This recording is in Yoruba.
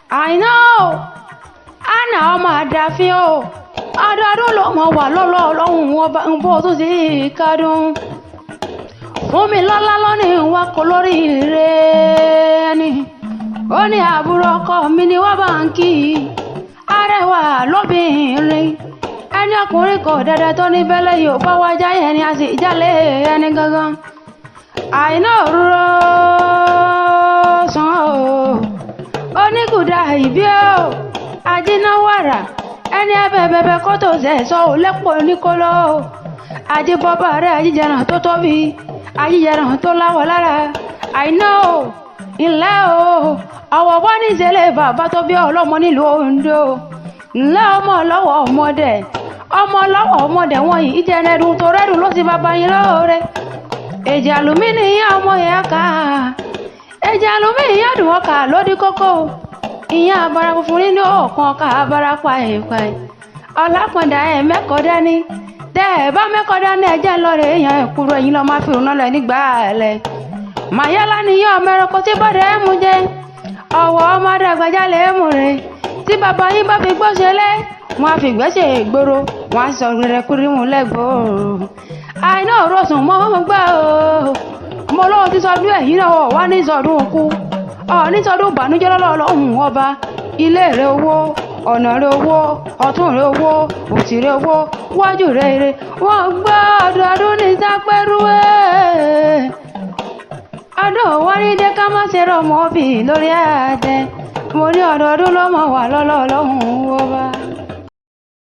Aina o Aina ọmọ Adafin o ọdọọdún ló mọ̀ wà lọ́lọ́ ọlọ́run ọba ń bọ́ tó sì kádùn Funmilola lónìí wá kó lórí rẹ̀ ni ó ní àbúrò ọkọ mi ni wọ́n bá ń kí arẹwà lóbìnrin ẹni ọkùnrin kò dẹdẹ tó ní bẹ́lẹ̀ yóò bá wá jáyẹ ni a sì jálè ẹni gangan Aina òróró sàn o onígùdà ìbí o ajínáwàrà ẹni abẹ́bẹ́bẹ́ kó tó sẹ̀sọ́ ò lẹ́pọ̀ oníkóló ajíbọ́bà rẹ̀ ajíjẹrán tó tóbi ajíjẹrán tó láwọ̀ lára Aina o ńlẹ́ o ọ̀wọ̀ wọ́n ní ìṣẹ̀lẹ̀ bàbá tó bí ọlọ́mọ nílùú Ondo ńlẹ́ ọmọ lọ́wọ́ ọmọdé wọn yìí jẹ́nẹ́dùn tó rẹ́dùn ló sì bàbá yín lóore èjì àlùmíníyàn ọmọ ìyá ká èjì àlùmíníyàn dùn ọkà lódì kókó ìyá abara funfun nínú ọ̀kan ọkà abara pàìpàì ọlápọ̀ndà ẹ̀ mẹ́kọ̀ọ́ dání tẹ́ ẹ̀ bá mẹ́kọ̀ọ́ dání ẹ̀jẹ̀ lọ́rẹ̀ èèyàn ẹ̀kúrò ẹ̀yìn lọ́ máa fi rùn náà lẹ̀ nígbà ẹ̀lẹ̀ màyálà níyàn ọmọ ẹranko tí bọ́dẹ̀ ẹ̀ mú jẹ ọ̀wọ́ ọmọ adàgbàjálẹ̀ ẹ̀ mú rẹ̀ tí bàbá yín bá fi gbọ́sẹ̀lẹ̀ wọn á fi gbẹ́sẹ̀ gbòòrò wọn á sọ rẹ̀ kúrímù lẹ́gbọ̀ọ́ Aina òrosùn mọ́ gbà ó ọmọ ọlọ́run ti sọdún ẹ̀yìn náà wà ní sọdún òkú ní sọdún ìbànújẹ́ lọ́lọ́run ọba ilé rẹ̀ owó ọ̀nà rẹ̀ owó ọ̀tún rẹ̀ owó òsì rẹ̀ owó wájú rẹ̀ ire wọ́n gbọ́ ọdọọdún ní sápẹ́rú ọdún wọn ní dé ká má ṣe rọmọ bì lórí àtẹ mo ní ọdọọdún ló mọ̀ wà lọ́lọ́run ọba.